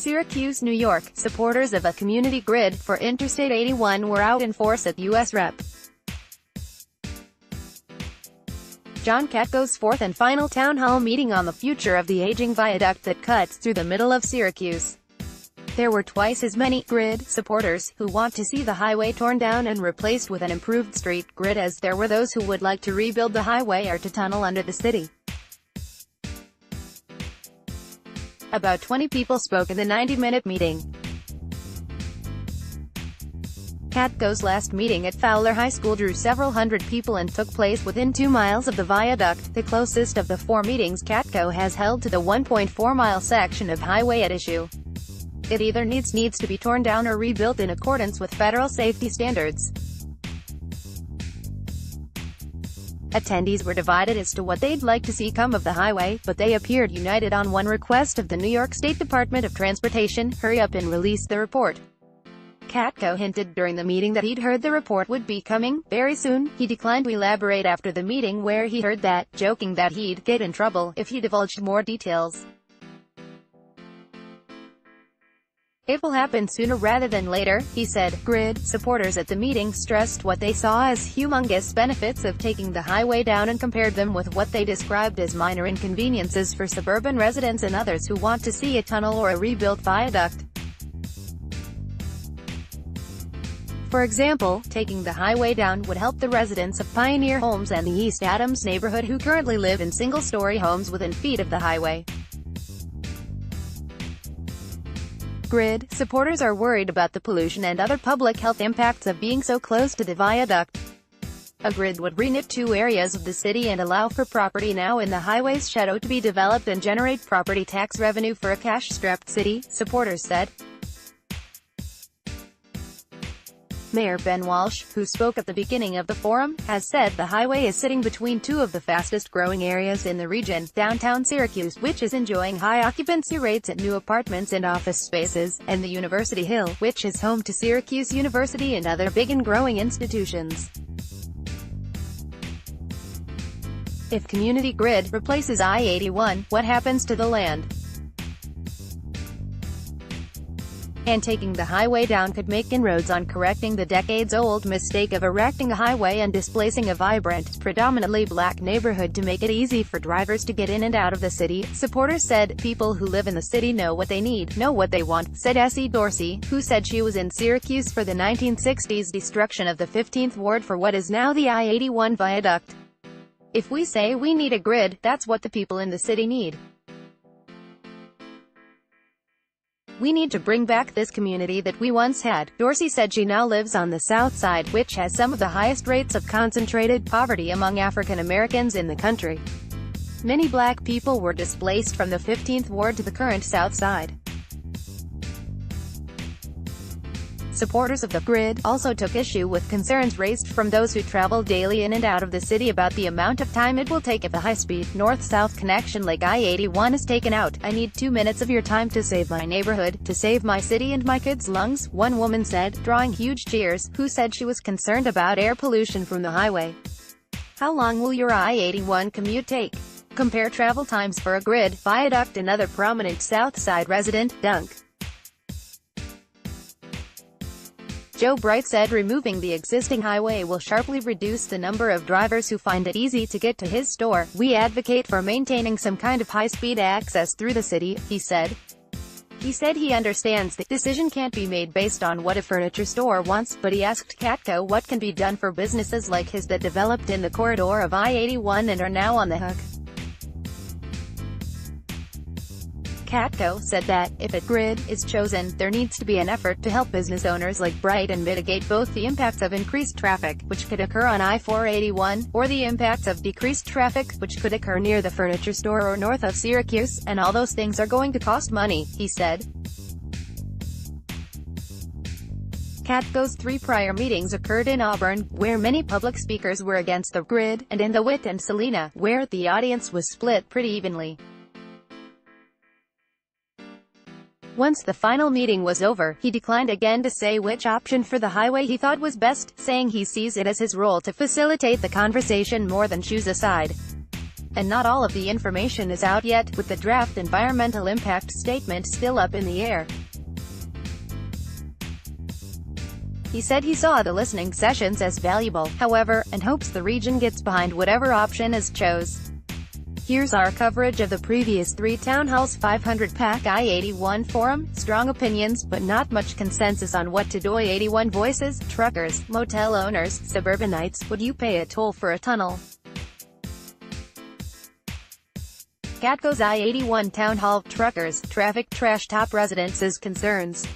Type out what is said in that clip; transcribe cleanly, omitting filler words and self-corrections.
Syracuse, New York, supporters of a community grid for Interstate 81 were out in force at U.S. Rep. John Katko's fourth and final town hall meeting on the future of the aging viaduct that cuts through the middle of Syracuse. There were twice as many grid supporters who want to see the highway torn down and replaced with an improved street grid as there were those who would like to rebuild the highway or to tunnel under the city. About 20 people spoke in the 90-minute meeting. Katko's last meeting at Fowler High School drew several hundred people and took place within 2 miles of the viaduct, the closest of the 4 meetings Katko has held to the 1.4-mile section of highway at issue. It either needs to be torn down or rebuilt in accordance with federal safety standards. Attendees were divided as to what they'd like to see come of the highway, but they appeared united on one request of the New York State Department of Transportation: hurry up and release the report. Katko hinted during the meeting that he'd heard the report would be coming very soon. He declined to elaborate after the meeting where he heard that, joking that he'd get in trouble if he divulged more details. It will happen sooner rather than later, he said. Grid supporters at the meeting stressed what they saw as humongous benefits of taking the highway down and compared them with what they described as minor inconveniences for suburban residents and others who want to see a tunnel or a rebuilt viaduct. For example, taking the highway down would help the residents of Pioneer Homes and the East Adams neighborhood who currently live in single-story homes within feet of the highway. Grid supporters are worried about the pollution and other public health impacts of being so close to the viaduct. A grid would reknit 2 areas of the city and allow for property now in the highway's shadow to be developed and generate property tax revenue for a cash-strapped city, supporters said. Mayor Ben Walsh, who spoke at the beginning of the forum, has said the highway is sitting between 2 of the fastest-growing areas in the region, downtown Syracuse, which is enjoying high occupancy rates at new apartments and office spaces, and the University Hill, which is home to Syracuse University and other big and growing institutions. If community grid replaces I-81, what happens to the land? And taking the highway down could make inroads on correcting the decades-old mistake of erecting a highway and displacing a vibrant, predominantly black neighborhood to make it easy for drivers to get in and out of the city, supporters said. People who live in the city know what they need, know what they want, said Essie Dorsey, who said she was in Syracuse for the 1960s destruction of the 15th Ward for what is now the I-81 viaduct. If we say we need a grid, that's what the people in the city need. We need to bring back this community that we once had. Dorsey said she now lives on the South Side, which has some of the highest rates of concentrated poverty among African Americans in the country. Many black people were displaced from the 15th Ward to the current South Side. Supporters of the grid also took issue with concerns raised from those who travel daily in and out of the city about the amount of time it will take if a high-speed, north-south connection like I-81 is taken out. I need 2 minutes of your time to save my neighborhood, to save my city and my kids' lungs, one woman said, drawing huge cheers, who said she was concerned about air pollution from the highway. How long will your I-81 commute take? Compare travel times for a grid viaduct. Another prominent South Side resident, Dunk Joe Bright said removing the existing highway will sharply reduce the number of drivers who find it easy to get to his store. We advocate for maintaining some kind of high-speed access through the city, he said. He said he understands the decision can't be made based on what a furniture store wants, but he asked Katko what can be done for businesses like his that developed in the corridor of I-81 and are now on the hook. Katko said that, if a grid is chosen, there needs to be an effort to help business owners like Bright and mitigate both the impacts of increased traffic, which could occur on I-481, or the impacts of decreased traffic, which could occur near the furniture store or north of Syracuse, and all those things are going to cost money, he said. Katko's 3 prior meetings occurred in Auburn, where many public speakers were against the grid, and in DeWitt and Salina, where the audience was split pretty evenly. Once the final meeting was over, he declined again to say which option for the highway he thought was best, saying he sees it as his role to facilitate the conversation more than choose a side. And not all of the information is out yet, with the draft environmental impact statement still up in the air. He said he saw the listening sessions as valuable, however, and hopes the region gets behind whatever option is chose. Here's our coverage of the previous 3 town halls. 500 pack I-81 forum, strong opinions, but not much consensus on what to do. I-81 voices, truckers, motel owners, suburbanites, would you pay a toll for a tunnel? Katko's I-81 town hall, truckers, traffic trash top residences concerns.